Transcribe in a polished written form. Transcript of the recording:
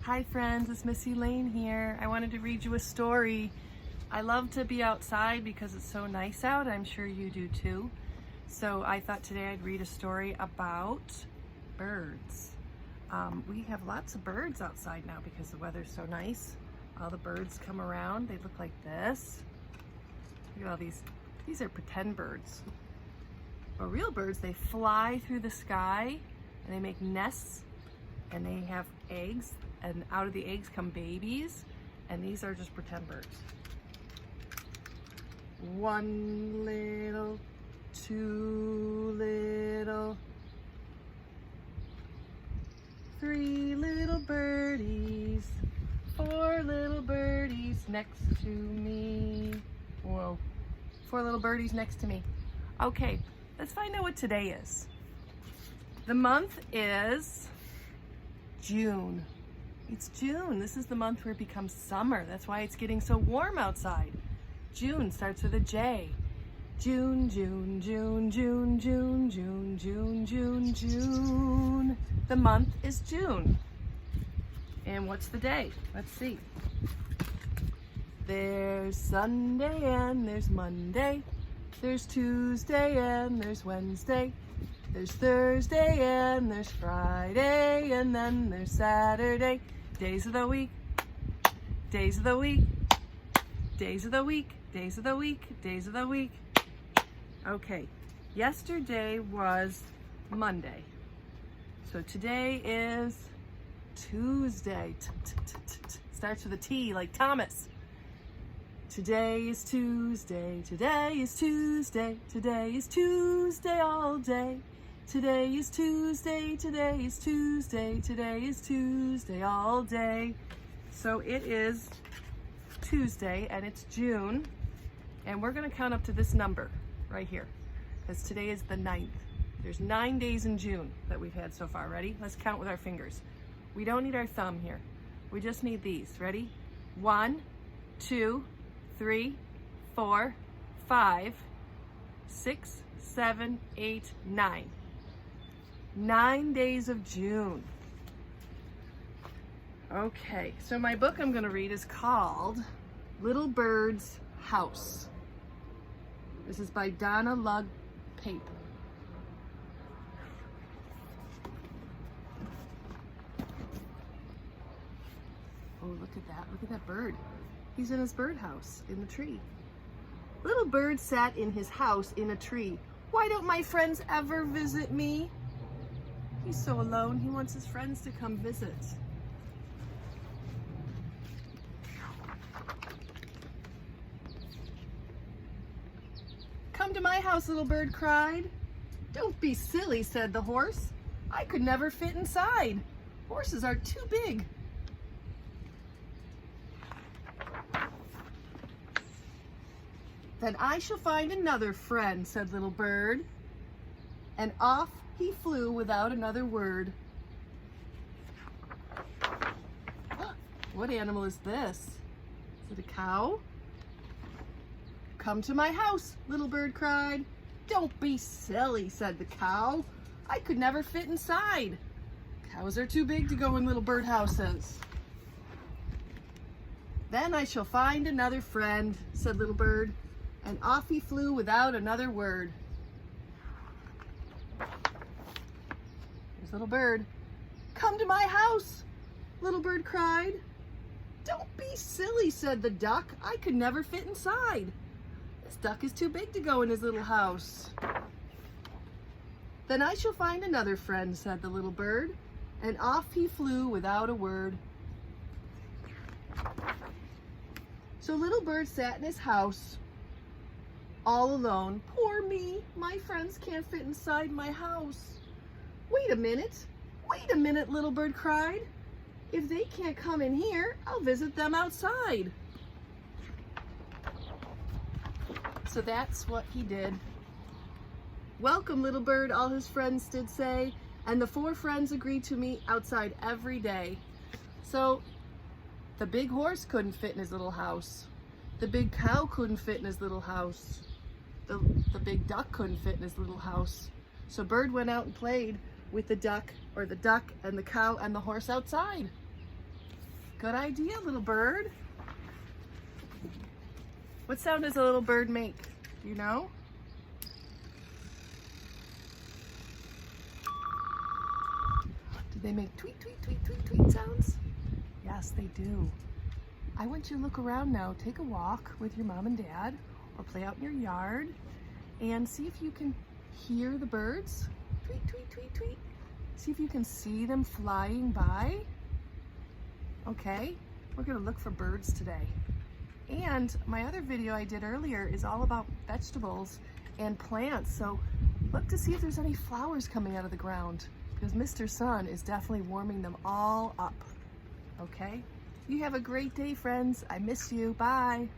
Hi friends, it's Miss Elaine here. I wanted to read you a story. I love to be outside because it's so nice out. I'm sure you do too. So I thought today I'd read a story about birds. We have lots of birds outside now because the weather's so nice. All the birds come around. They look like this. Look at all these. These are pretend birds. But real birds, they fly through the sky and they make nests and they have eggs, and out of the eggs come babies, and these are just pretend birds. One little, two little, three little birdies, four little birdies next to me. Whoa, four little birdies next to me. Okay, let's find out what today is. The month is June. It's June. This is the month where it becomes summer. That's why it's getting so warm outside. June starts with a J. June, June, June, June, June, June, June, June, June. The month is June. And what's the day? Let's see. There's Sunday and there's Monday. There's Tuesday and there's Wednesday. There's Thursday and there's Friday, and then there's Saturday. Days of the week, days of the week, days of the week, days of the week, days of the week. Okay, yesterday was Monday. So today is Tuesday. Starts with a T, like Thomas. Today is Tuesday, today is Tuesday, today is Tuesday all day. Today is Tuesday, today is Tuesday, today is Tuesday all day. So it is Tuesday and it's June, and we're gonna count up to this number right here because today is the 9th. There's 9 days in June that we've had so far. Ready? Let's count with our fingers. We don't need our thumb here. We just need these. Ready? 1, 2, 3, 4, 5, 6, 7, 8, 9. 9 days of June. Okay, so my book I'm going to read is called Little Bird's House. This is by Donna Lug Pape. Oh, look at that. Look at that bird. He's in his birdhouse in the tree. Little bird sat in his house in a tree. Why don't my friends ever visit me? He's so alone, he wants his friends to come visit. Come to my house, little bird cried. Don't be silly, said the horse. I could never fit inside. Horses are too big. Then I shall find another friend, said little bird. And off he flew without another word. What animal is this? Is it a cow? Come to my house, little bird cried. Don't be silly, said the cow. I could never fit inside. Cows are too big to go in little bird houses. Then I shall find another friend, said little bird. And off he flew without another word. Here's little bird. Come to my house, little bird cried. Don't be silly, said the duck. I could never fit inside. This duck is too big to go in his little house. Then I shall find another friend, said the little bird. And off he flew without a word. So little bird sat in his house all alone. Poor me, my friends can't fit inside my house. Wait a minute, little bird cried. If they can't come in here, I'll visit them outside. So that's what he did. Welcome, little bird, all his friends did say, and the 4 friends agreed to meet outside every day. So the big horse couldn't fit in his little house. The big cow couldn't fit in his little house. The big duck couldn't fit in his little house. So Bird went out and played with the duck and the cow and the horse outside. Good idea, little bird. What sound does a little bird make? Do you know? Do they make tweet, tweet, tweet, tweet, tweet sounds? Yes, they do. I want you to look around now. Take a walk with your mom and dad or play out in your yard and see if you can hear the birds. Tweet, tweet, tweet, tweet. See if you can see them flying by. Okay, we're gonna look for birds today. And my other video I did earlier is all about vegetables and plants. So look to see if there's any flowers coming out of the ground because Mr. Sun is definitely warming them all up. Okay? You have a great day, friends. I miss you. Bye.